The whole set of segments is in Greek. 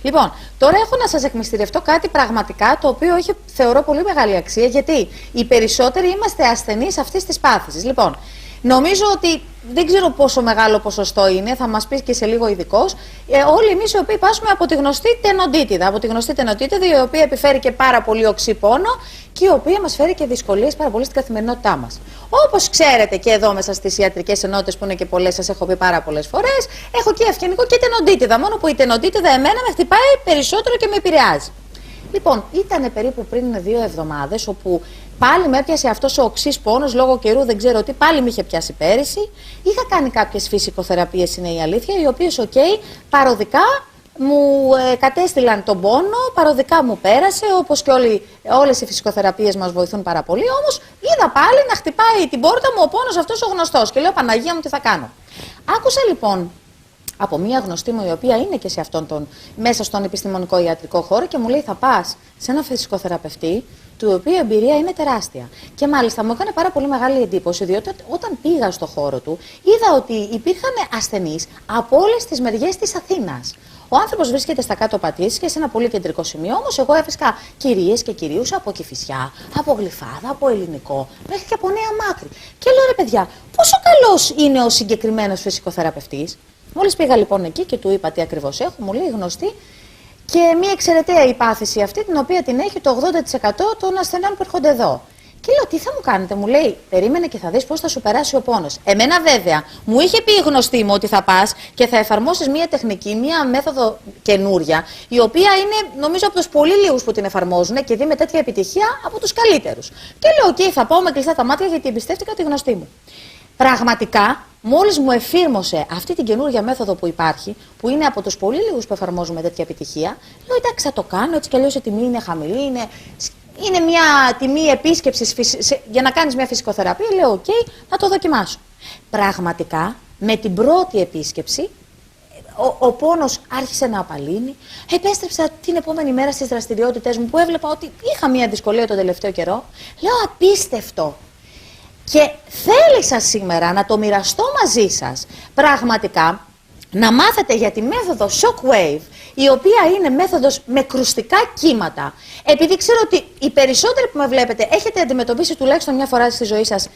Λοιπόν, τώρα έχω να σας εκμυστηρευτώ κάτι πραγματικά το οποίο έχει, θεωρώ, πολύ μεγάλη αξία, γιατί οι περισσότεροι είμαστε ασθενείς αυτής της πάθησης. Λοιπόν, νομίζω ότι δεν ξέρω πόσο μεγάλο ποσοστό είναι, θα μας πει και σε λίγο ειδικός. Όλοι εμείς οι οποίοι πάσχουμε από τη γνωστή τενοντίτιδα. Από τη γνωστή τενοντίτιδα, η οποία επιφέρει και πάρα πολύ οξύ πόνο και η οποία μας φέρει και δυσκολίες πάρα πολύ στην καθημερινότητά μας. Όπως ξέρετε και εδώ μέσα στις ιατρικές ενότητες που είναι και πολλές, σας έχω πει πάρα πολλές φορές, έχω και αυγενικό και τενοντίτιδα. Μόνο που η τενοντίτιδα εμένα με χτυπάει περισσότερο και με επηρεάζει. Λοιπόν, ήταν περίπου πριν 2 εβδομάδες όπου πάλι με έπιασε αυτός ο οξύς πόνος λόγω καιρού, δεν ξέρω τι, πάλι με είχε πιάσει πέρυσι. Είχα κάνει κάποιες φυσικοθεραπείες, είναι η αλήθεια, οι οποίες, παροδικά μου κατέστηλαν τον πόνο, παροδικά μου πέρασε, όπως και όλες οι φυσικοθεραπείες μας βοηθούν πάρα πολύ. Όμως είδα πάλι να χτυπάει την πόρτα μου ο πόνος αυτός ο γνωστός και λέω, Παναγία μου, τι θα κάνω. Άκουσα λοιπόν από μία γνωστή μου, η οποία είναι και σε μέσα στον επιστημονικό ιατρικό χώρο και μου λέει, θα πας σε ένα φυσικοθεραπευτή, του οποίου η εμπειρία είναι τεράστια. Και μάλιστα μου έκανε πάρα πολύ μεγάλη εντύπωση, διότι όταν πήγα στο χώρο του, είδα ότι υπήρχαν ασθενείς από όλες τις μεριές της Αθήνας. Ο άνθρωπος βρίσκεται στα κάτω Πατήσης και σε ένα πολύ κεντρικό σημείο, όμως εγώ έβρισκα κυρίες και κυρίους από Κηφισιά, από Γλυφάδα, από Ελληνικό, μέχρι και από Νέα Μάκρη. Και λέω, ρε παιδιά, πόσο καλός είναι ο συγκεκριμένος φυσικοθεραπευτής. Μόλις πήγα λοιπόν εκεί και του είπα τι ακριβώς έχω, μου λέει γνωστή και μια εξαιρεταία η πάθηση αυτή, την οποία την έχει το 80% των ασθενών που έρχονται εδώ. Και λέω, τι θα μου κάνετε, μου λέει, περίμενε και θα δεις πώς θα σου περάσει ο πόνος. Εμένα βέβαια, μου είχε πει η γνωστή μου ότι θα πας και θα εφαρμόσεις μια τεχνική, μια μέθοδο καινούρια, η οποία είναι νομίζω από τους πολύ λίγους που την εφαρμόζουν και δει με τέτοια επιτυχία από τους καλύτερους. Και λέω, θα πάω με κλειστά τα μάτια γιατί εμπιστεύτηκα τη γνωστή μου. Πραγματικά, μόλις μου εφήρμοσε αυτή την καινούργια μέθοδο που υπάρχει, που είναι από τους πολύ λίγους που εφαρμόζουν με τέτοια επιτυχία, λέω, εντάξει, θα το κάνω, έτσι κι αλλιώς η τιμή είναι χαμηλή, είναι μια τιμή επίσκεψης για να κάνεις μια φυσικοθεραπεία, λέω, να το δοκιμάσω. Πραγματικά, με την πρώτη επίσκεψη, ο πόνος άρχισε να απαλύνει. Επέστρεψα την επόμενη μέρα στις δραστηριότητες μου που έβλεπα ότι είχα μια δυσκολία τον τελευταίο καιρό. Λέω, απίστευτο. Και θέλησα σήμερα να το μοιραστώ μαζί σας, πραγματικά, να μάθετε για τη μέθοδο Shockwave, η οποία είναι μέθοδος με κρουστικά κύματα. Επειδή ξέρω ότι οι περισσότεροι που με βλέπετε έχετε αντιμετωπίσει τουλάχιστον μια φορά στη ζωή σας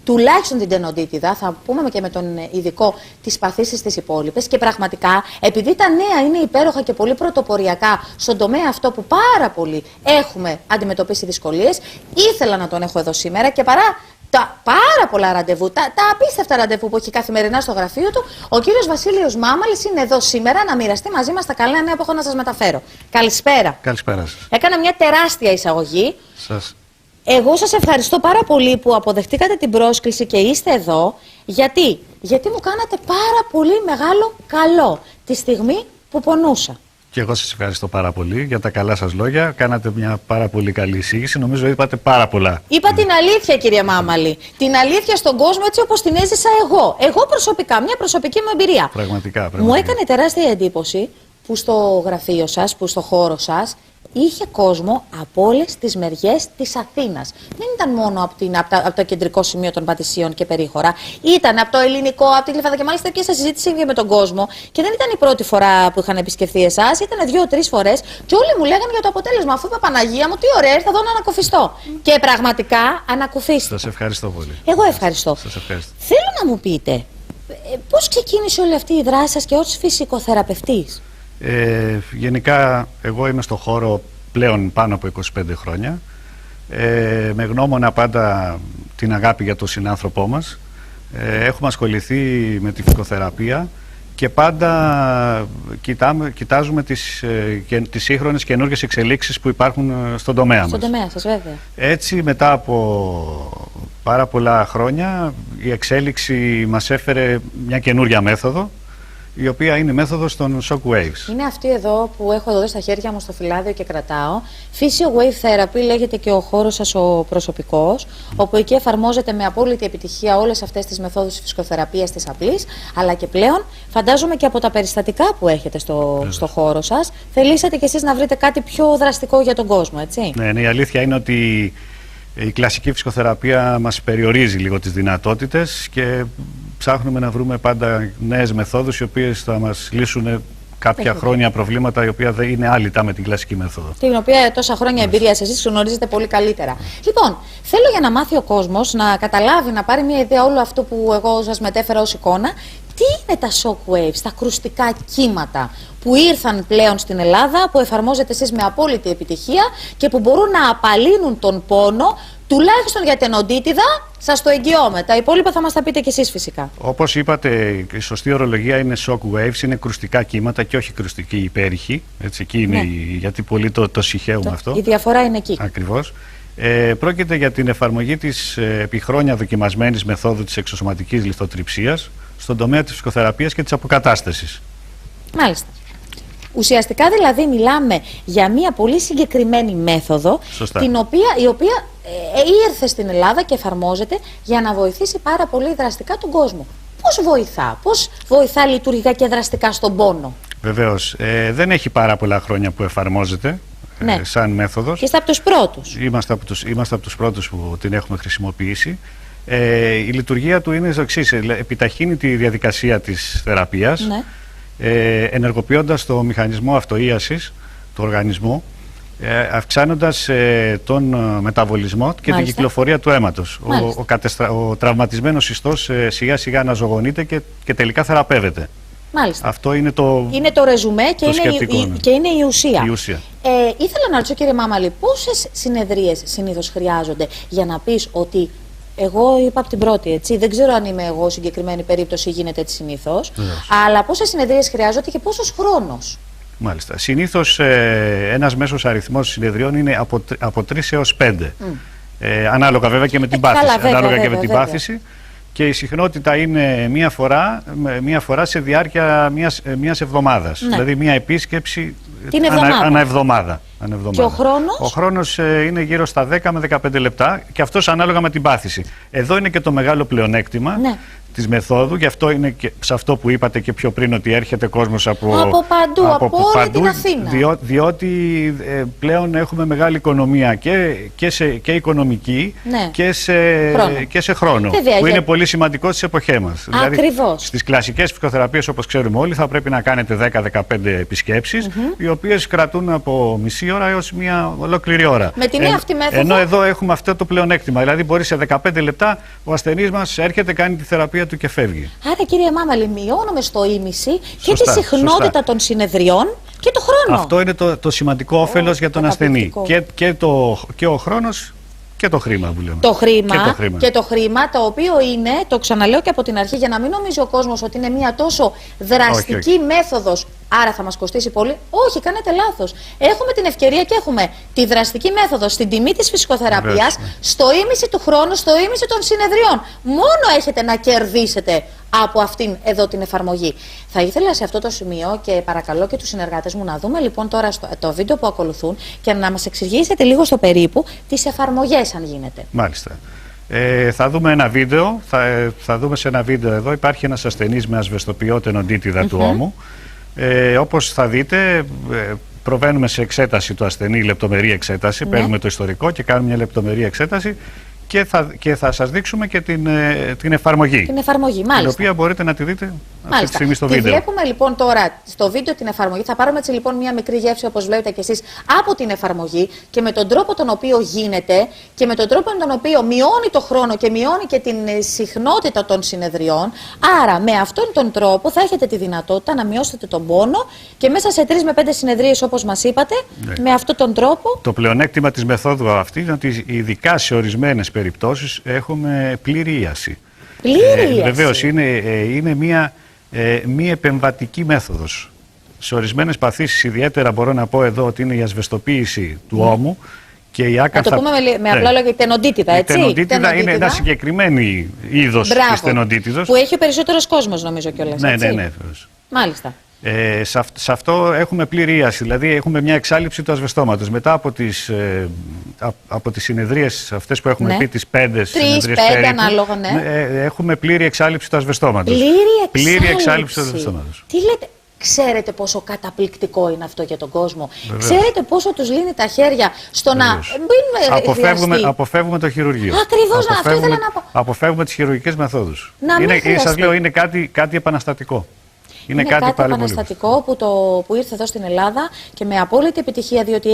τουλάχιστον την τενοντίτιδα, θα πούμε και με τον ειδικό τις παθήσεις τις υπόλοιπες, και πραγματικά επειδή τα νέα είναι υπέροχα και πολύ πρωτοποριακά στον τομέα αυτό που πάρα πολύ έχουμε αντιμετωπίσει δυσκολίες, ήθελα να τον έχω εδώ σήμερα και παρά τα πάρα πολλά ραντεβού, τα απίστευτα ραντεβού που έχει καθημερινά στο γραφείο του, ο κύριος Βασίλειος Μάμαλης είναι εδώ σήμερα να μοιραστεί μαζί μας τα καλά νέα που έχω να σας μεταφέρω. Καλησπέρα. Καλησπέρα σας. Έκανα μια τεράστια εισαγωγή. Εγώ σας ευχαριστώ πάρα πολύ που αποδεχτήκατε την πρόσκληση και είστε εδώ. Γιατί μου κάνατε πάρα πολύ μεγάλο καλό τη στιγμή που πονούσα. Και εγώ σας ευχαριστώ πάρα πολύ για τα καλά σας λόγια. Κάνατε μια πάρα πολύ καλή εισήγηση. Νομίζω είπατε πάρα πολλά. Είπα την αλήθεια, κύριε Μάμαλη. Την αλήθεια στον κόσμο έτσι όπως την έζησα εγώ. Εγώ προσωπικά, μια προσωπική μου εμπειρία. Πραγματικά. Μου έκανε τεράστια εντύπωση που στο γραφείο σας, που στο χώρο σας, είχε κόσμο από όλες τις μεριές της Αθήνας. Δεν ήταν μόνο από το κεντρικό σημείο των Πατησίων και περίχωρα. Ήταν από το Ελληνικό, από τη Γλυφάδα, και μάλιστα και σας συζήτησε και με τον κόσμο. Και δεν ήταν η πρώτη φορά που είχαν επισκεφθεί εσάς, ήταν 2-3 φορές. Και όλοι μου λέγανε για το αποτέλεσμα. Αφού είπα, Παναγία μου, τι ωραία, ήρθα εδώ να ανακουφιστώ. Και πραγματικά ανακουφίστηκα. Σας ευχαριστώ πολύ. Εγώ ευχαριστώ. Σας ευχαριστώ. Θέλω να μου πείτε, πώς ξεκίνησε όλη αυτή η δράση σας και ως φυσικοθεραπευτής? Γενικά, εγώ είμαι στο χώρο πλέον πάνω από 25 χρόνια. Με γνώμονα πάντα την αγάπη για τον συνάνθρωπό μας. Έχουμε ασχοληθεί με τη φυσικοθεραπεία και πάντα κοιτάζουμε τις σύγχρονες καινούργιες εξελίξεις που υπάρχουν στον τομέα μας. Στον τομέα σας, βέβαια. Έτσι, μετά από πάρα πολλά χρόνια, η εξέλιξη μας έφερε μια καινούρια μέθοδο, η οποία είναι η μέθοδος των Shockwaves. Είναι αυτή εδώ που έχω εδώ στα χέρια μου στο φυλάδιο και κρατάω. Physio Wave Therapy λέγεται και ο χώρος σας ο προσωπικός, όπου εκεί εφαρμόζεται με απόλυτη επιτυχία όλες αυτές τις μεθόδους της φυσικοθεραπείας της απλής, αλλά και πλέον φαντάζομαι και από τα περιστατικά που έχετε στο χώρο σας, θελήσατε κι εσείς να βρείτε κάτι πιο δραστικό για τον κόσμο, έτσι? Ναι, η αλήθεια είναι ότι η κλασική φυσικοθεραπεία μας περιορίζει λίγο τις δυνατότητες και ψάχνουμε να βρούμε πάντα νέες μεθόδους οι οποίες θα μας λύσουν κάποια χρόνια προβλήματα, η οποία δεν είναι άλυτα με την κλασική μέθοδο. Την οποία τόσα χρόνια εμπειρίας εσείς γνωρίζετε πολύ καλύτερα. Λοιπόν, θέλω για να μάθει ο κόσμος, να καταλάβει, να πάρει μια ιδέα όλο αυτό που εγώ σας μετέφερα ως εικόνα, τι είναι τα shockwaves, τα κρουστικά κύματα που ήρθαν πλέον στην Ελλάδα, που εφαρμόζετε εσείς με απόλυτη επιτυχία και που μπορούν να απαλύνουν τον πόνο, τουλάχιστον για την οντίτιδα, σας το εγγυώμαι. Τα υπόλοιπα θα μας τα πείτε κι εσείς φυσικά. Όπως είπατε, η σωστή ορολογία είναι shockwaves, είναι κρουστικά κύματα και όχι κρουστική υπέρηχη. Έτσι, εκεί είναι, γιατί πολλοί το συχαίουμε αυτό. Η διαφορά είναι εκεί. Ακριβώς. Πρόκειται για την εφαρμογή της επί χρόνια δοκιμασμένης μεθόδου της εξωσωματικής λιθοτριψίας στον τομέα της ψυχοθεραπείας και της αποκατάστασης. Μάλιστα. Ουσιαστικά δηλαδή μιλάμε για μια πολύ συγκεκριμένη μέθοδο, η οποία ήρθε στην Ελλάδα και εφαρμόζεται για να βοηθήσει πάρα πολύ δραστικά τον κόσμο. Πώς βοηθά λειτουργικά και δραστικά στον πόνο? Βεβαίως, δεν έχει πάρα πολλά χρόνια που εφαρμόζεται σαν μέθοδος. Και είστε από τους πρώτους. Είμαστε από τους πρώτους που την έχουμε χρησιμοποιήσει. Η λειτουργία του είναι το εξής: επιταχύνει τη διαδικασία της θεραπείας, ενεργοποιώντας το μηχανισμό αυτοΐασης του οργανισμού, αυξάνοντας τον μεταβολισμό και την κυκλοφορία του αίματος. Ο τραυματισμένος ιστός σιγά σιγά αναζωογονείται και τελικά θεραπεύεται. Μάλιστα. Αυτό είναι το ρεζουμέ και είναι η ουσία. Ήθελα να ρωτήσω, κύριε Μάμαλη, πόσες συνεδρίες συνήθως χρειάζονται για να πεις ότι εγώ είπα από την πρώτη, έτσι, δεν ξέρω αν είμαι εγώ συγκεκριμένη περίπτωση, γίνεται έτσι συνήθως, αλλά πόσες συνεδρίες χρειάζονται και πόσος χρόνος? Μάλιστα. Συνήθως ένας μέσος αριθμός συνεδριών είναι από 3 έως 5. Ανάλογα βέβαια και με την πάθηση. Και η συχνότητα είναι μία φορά σε διάρκεια μιας εβδομάδας. Δηλαδή μία επίσκεψη ανά εβδομάδα. Και ο χρόνος? Ο χρόνος είναι γύρω στα 10 με 15 λεπτά και αυτός ανάλογα με την πάθηση. Εδώ είναι και το μεγάλο πλεονέκτημα της μεθόδου, γι' αυτό είναι και σε αυτό που είπατε και πιο πριν, ότι έρχεται κόσμος από παντού, από όλη την Αθήνα. Διότι πλέον έχουμε μεγάλη οικονομία και οικονομική και σε χρόνο. Που είναι πολύ σημαντικό στις εποχές μας. Ακριβώς. Δηλαδή, στις κλασικές ψυχοθεραπείες, όπως ξέρουμε όλοι, θα πρέπει να κάνετε 10-15 επισκέψεις, οι οποίες κρατούν από μισή ώρα έως μια ολόκληρη ώρα. Με την αυτή μέθοδο. Ενώ εδώ έχουμε αυτό το πλεονέκτημα. Δηλαδή, μπορεί σε 15 λεπτά ο ασθενής μας έρχεται, κάνει τη θεραπεία του και φεύγει. Άρα, κύριε Μάμαλη, μειώνουμε στο ίμιση και τη συχνότητα των συνεδριών και το χρόνο. Αυτό είναι το σημαντικό όφελος για τον ασθενή. Και ο χρόνος και το χρήμα που λέμε. Το χρήμα, το οποίο είναι, το ξαναλέω και από την αρχή, για να μην νομίζει ο κόσμος ότι είναι μια τόσο δραστική μέθοδος, άρα θα μας κοστίσει πολύ. Όχι, κάνετε λάθος. Έχουμε την ευκαιρία και έχουμε τη δραστική μέθοδο στην τιμή της φυσικοθεραπείας, στο ίμιση του χρόνου, στο ίμιση των συνεδριών. Μόνο έχετε να κερδίσετε από αυτήν εδώ την εφαρμογή. Θα ήθελα σε αυτό το σημείο και παρακαλώ και τους συνεργάτες μου να δούμε λοιπόν τώρα το βίντεο που ακολουθούν και να μας εξηγήσετε λίγο στο περίπου τις εφαρμογές, αν γίνεται. Μάλιστα. Θα δούμε ένα βίντεο. Θα δούμε σε ένα βίντεο εδώ. Υπάρχει ένας ασθενής με ασβεστοποιό οντίτιδα του ώμου. Όπως θα δείτε, προβαίνουμε σε εξέταση του ασθενή, λεπτομερή εξέταση. Παίρνουμε το ιστορικό και κάνουμε μια λεπτομερή εξέταση. Και θα σας δείξουμε και την εφαρμογή. Την εφαρμογή, μάλιστα. Την οποία μπορείτε να τη δείτε αυτή τη στιγμή στο βίντεο. Τη βλέπουμε λοιπόν τώρα στο βίντεο την εφαρμογή. Θα πάρουμε έτσι λοιπόν μια μικρή γεύση, όπως βλέπετε και εσείς, από την εφαρμογή και με τον τρόπο τον οποίο γίνεται και με τον τρόπο τον οποίο μειώνει το χρόνο και μειώνει και την συχνότητα των συνεδριών. Άρα με αυτόν τον τρόπο θα έχετε τη δυνατότητα να μειώσετε τον πόνο και μέσα σε 3 με 5 συνεδρίες, όπως μας είπατε, με αυτόν τον τρόπο. Το πλεονέκτημα της μεθόδου αυτή είναι ότι ειδικά σε ορισμένες περιπτώσεις έχουμε πλήρη ίαση. Βεβαίως είναι μια μη επεμβατική μέθοδος. Σε ορισμένες παθήσεις ιδιαίτερα μπορώ να πω εδώ ότι είναι η ασβεστοποίηση του ώμου και η άκαθα... Να το πούμε με απλά λόγια, η τενοντίτιδα, έτσι. Η τενοντίτιδα είναι ένα συγκεκριμένο είδος της τενοντίτιδας. Που έχει ο περισσότερος κόσμος, νομίζω κιόλας. Ναι. Μάλιστα. Σε αυτό έχουμε πλήρη ίαση, δηλαδή έχουμε μια εξάλειψη του ασβεστώματος. Μετά από τις συνεδρίες αυτές που έχουμε πει, τις 5 συνεδρίες περίπου, ανάλογα, έχουμε πλήρη εξάλειψη του ασβεστώματος. Πλήρη εξάλειψη του ασβεστώματος. Τι λέτε? Ξέρετε πόσο καταπληκτικό είναι αυτό για τον κόσμο? Ξέρετε πόσο τους λύνει τα χέρια στο να μην αποφεύγουμε το χειρουργείο. Ακριβώς, αυτό ήθελα να πω. Αποφεύγουμε τις χειρουργικές μεθόδους. Σας λέω, είναι κάτι επαναστατικό. Είναι κάτι επαναστατικό που ήρθε εδώ στην Ελλάδα και με απόλυτη επιτυχία, διότι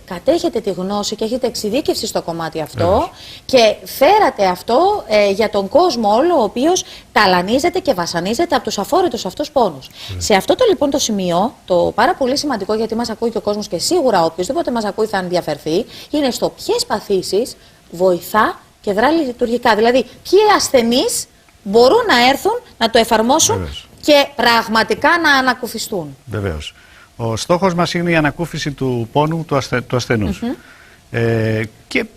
κατέχετε τη γνώση και έχετε εξειδίκευση στο κομμάτι αυτό και φέρατε αυτό για τον κόσμο όλο, ο οποίος ταλανίζεται και βασανίζεται από τους αφόρητους αυτούς πόνους. Σε αυτό το λοιπόν το σημείο, το πάρα πολύ σημαντικό, γιατί μας ακούει και ο κόσμος και σίγουρα οποιοδήποτε μας ακούει θα ενδιαφερθεί, είναι στο ποιες παθήσεις βοηθά και δρά λειτουργικά. Δηλαδή, ποιοι ασθενείς μπορούν να έρθουν να το εφαρμόσουν και πραγματικά να ανακουφιστούν. Βεβαίως. Ο στόχος μας είναι η ανακούφιση του πόνου του ασθενούς.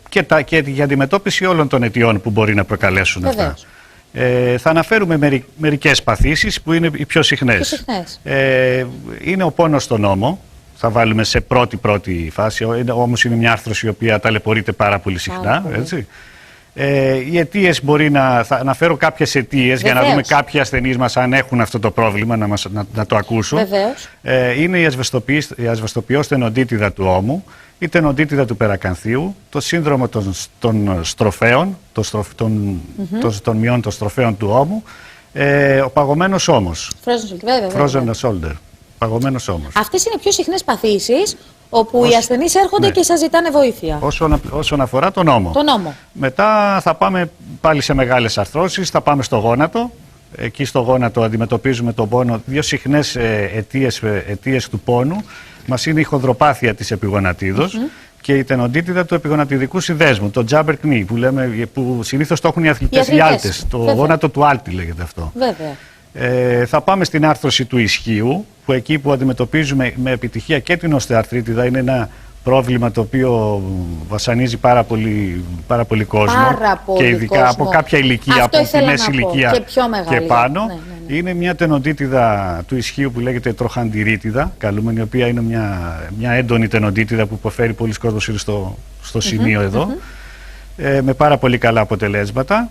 Και για αντιμετώπιση όλων των αιτιών που μπορεί να προκαλέσουν αυτά. Θα αναφέρουμε μερικές παθήσεις που είναι οι πιο συχνές. Είναι ο πόνος στον ώμο. Θα βάλουμε σε πρώτη φάση, όμως είναι μια άρθρωση η οποία ταλαιπωρείται πάρα πολύ συχνά. Έτσι. Οι αιτίες θα αναφέρω κάποιες αιτίες για να δούμε κάποιοι ασθενείς μας αν έχουν αυτό το πρόβλημα να το ακούσουν. Είναι η ασβεστοποιώς τενοντίτιδα του ώμου, η τενοντίτιδα του περακανθίου, το σύνδρομο των στροφέων, των μειών των στροφέων του ώμου, ο παγωμένος ώμος. Frozen shoulder. Παγωμένος ώμος. Αυτές είναι οι πιο συχνές παθήσεις όπου οι ασθενείς έρχονται και σας ζητάνε βοήθεια. Όσον αφορά τον ώμο. Μετά θα πάμε πάλι σε μεγάλες αρθρώσεις, θα πάμε στο γόνατο. Εκεί στο γόνατο αντιμετωπίζουμε τον πόνο. Δύο συχνές αιτίες του πόνου μας είναι η χονδροπάθεια της επιγονατίδος και η τενοντίτιδα του επιγονατιδικού συνδέσμου, το jumper knee, που συνήθως το έχουν οι αθλητές διάλτες. Το γόνατο του άλτη λέγεται αυτό. Θα πάμε στην άρθρωση του ισχύου, που εκεί που αντιμετωπίζουμε με επιτυχία και την οστεοαρθρίτιδα, είναι ένα πρόβλημα το οποίο βασανίζει πάρα πολύ κόσμο και ειδικά από κάποια ηλικία, από τη μέση ηλικία και πάνω. Είναι μια τενοντίτιδα του ισχύου που λέγεται τροχαντηρίτιδα, καλούμενη, η οποία είναι μια έντονη τενοντίτιδα που υποφέρει πολλοί κόσμος στο σημείο εδώ, με πάρα πολύ καλά αποτελέσματα.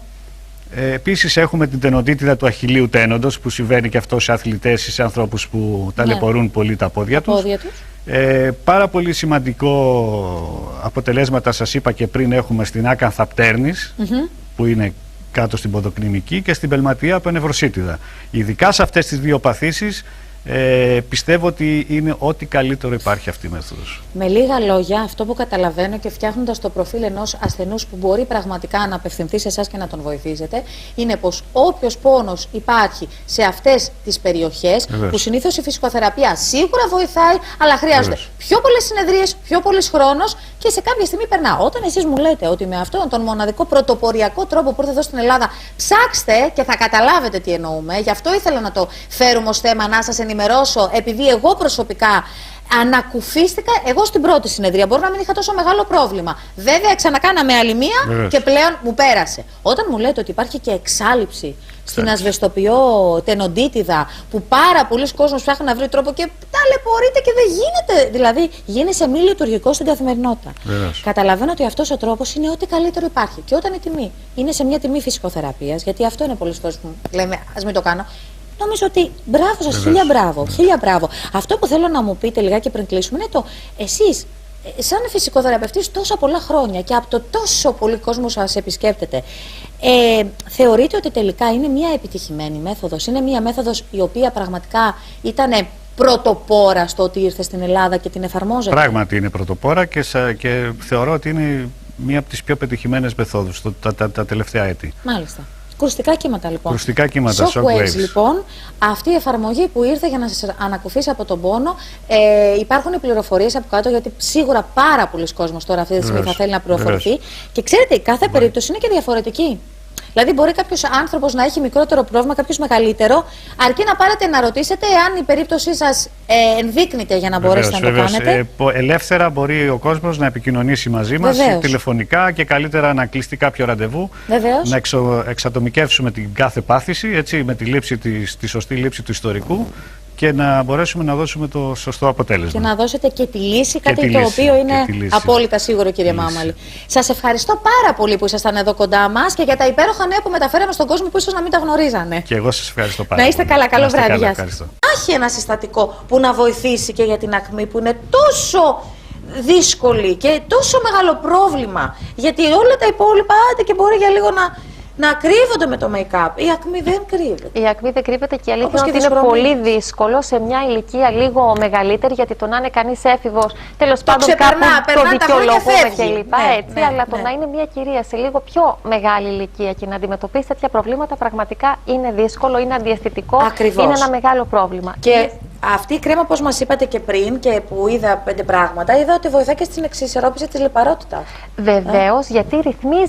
Επίσης έχουμε την τενοντίτιδα του αχιλλείου τένοντος, που συμβαίνει και αυτό σε αθλητές ή σε ανθρώπους που ταλαιπωρούν πολύ τα πόδια τους. Πάρα πολύ σημαντικό αποτελέσματα, σας είπα και πριν, έχουμε στην άκανθα πτέρνης, που είναι κάτω στην ποδοκνημική, και στην πελματεία απενευρωσίτιδα. Ειδικά σε αυτές τις δύο παθήσεις πιστεύω ότι είναι ό,τι καλύτερο υπάρχει αυτή η μέθοδος. Με λίγα λόγια, αυτό που καταλαβαίνω και φτιάχνοντας το προφίλ ενός ασθενούς που μπορεί πραγματικά να απευθυνθεί σε εσάς και να τον βοηθήσετε, είναι πως όποιος πόνος υπάρχει σε αυτές τις περιοχές, που συνήθως η φυσικοθεραπεία σίγουρα βοηθάει, αλλά χρειάζονται πιο πολλές συνεδρίες, πιο πολύς χρόνος και σε κάποια στιγμή περνά. Όταν εσείς μου λέτε ότι με αυτόν τον μοναδικό πρωτοποριακό τρόπο που ήρθε εδώ στην Ελλάδα, ψάξτε και θα καταλάβετε τι εννοούμε. Γι' αυτό ήθελα να το φέρουμε ως θέμα, να σας ενημερώσω, επειδή εγώ προσωπικά ανακουφίστηκα εγώ στην πρώτη συνεδρία. Μπορεί να μην είχα τόσο μεγάλο πρόβλημα. Βέβαια, ξανακάναμε άλλη μία και πλέον μου πέρασε. Όταν μου λέτε ότι υπάρχει και εξάλειψη στην ασβεστοποιώ τενοντίτιδα, που πάρα πολλοί κόσμος ψάχνουν να βρει τρόπο και ταλαιπωρείται και δεν γίνεται. Δηλαδή, γίνεσαι μη λειτουργικό στην καθημερινότητα. Καταλαβαίνω ότι αυτός ο τρόπος είναι ό,τι καλύτερο υπάρχει. Και όταν η τιμή είναι σε μια τιμή φυσικοθεραπείας, γιατί αυτό είναι πολλοί κόσμοι που λέμε, ας μην το κάνω. Νομίζω ότι μπράβο σας, χίλια μπράβο, χίλια μπράβο. Αυτό που θέλω να μου πείτε λιγάκι πριν κλείσουμε είναι το εσείς, σαν φυσικοθεραπευτής τόσα πολλά χρόνια και από το τόσο πολύ κόσμο σας επισκέπτεται, θεωρείτε ότι τελικά είναι μια επιτυχημένη μέθοδος, είναι μια μέθοδος η οποία πραγματικά ήταν πρωτοπόρα στο ότι ήρθε στην Ελλάδα και την εφαρμόζεται? Πράγματι είναι πρωτοπόρα και θεωρώ ότι είναι μια από τις πιο πετυχημένες μεθόδους τα τελευταία έτη. Μάλιστα. Ακουστικά κύματα λοιπόν. Ακουστικά κύματα, Shockwaves λοιπόν. Αυτή η εφαρμογή που ήρθε για να σας ανακουφίσει από τον πόνο. Υπάρχουν οι πληροφορίες από κάτω, γιατί σίγουρα πάρα πολλοί κόσμος τώρα αυτή τη στιγμή θα θέλει να πληροφορηθεί. Και ξέρετε, κάθε περίπτωση είναι και διαφορετική. Δηλαδή, μπορεί κάποιος άνθρωπος να έχει μικρότερο πρόβλημα, κάποιος μεγαλύτερο, αρκεί να πάρετε να ρωτήσετε εάν η περίπτωσή σας ενδείκνυται για να μπορέσετε να το κάνετε. Ελεύθερα μπορεί ο κόσμος να επικοινωνήσει μαζί μας τηλεφωνικά και καλύτερα να κλειστεί κάποιο ραντεβού. Να εξατομικεύσουμε την κάθε πάθηση, έτσι, με τη σωστή λήψη του ιστορικού, και να μπορέσουμε να δώσουμε το σωστό αποτέλεσμα. Και να δώσετε και τη λύση, κάτι το οποίο είναι απόλυτα σίγουρο, κύριε Μάμαλη. Σας ευχαριστώ πάρα πολύ που ήσασταν εδώ κοντά μας και για τα υπέροχα νέα που μεταφέραμε στον κόσμο που ίσως να μην τα γνωρίζανε. Και εγώ σας ευχαριστώ πάρα πολύ. Να είστε καλά, καλό βράδυ. Γεια σας. Άχι ένα συστατικό που να βοηθήσει και για την ακμή, που είναι τόσο δύσκολη και τόσο μεγάλο πρόβλημα. Γιατί όλα τα υπόλοιπα, άντε και μπορεί για λίγο να κρύβονται με το make-up. Η ακμή δεν κρύβεται. Η ακμή δεν κρύβεται και η αλήθεια Όπως είναι και ότι είναι δυσχρωμίες. πολύ δύσκολο σε μια ηλικία λίγο μεγαλύτερη, γιατί το να είναι κανείς έφηβος, τέλος πάντων ξεπερνά, κάπου το περνά τα χρόνια, δικαιολογούμε φεύγει. κλπ. Ναι, Έτσι, ναι, αλλά το ναι. να είναι μια κυρία σε λίγο πιο μεγάλη ηλικία και να αντιμετωπίσει τέτοια προβλήματα πραγματικά είναι δύσκολο, είναι αντιαισθητικό, Ακριβώς. είναι ένα μεγάλο πρόβλημα. Και αυτή η κρέμα, όπως μας είπατε και πριν και που είδα 5 πράγματα, είδα ότι βοηθάει και στην εξισορρόπηση της λιπαρότητας. Βεβαίως, γιατί ρυθμίζει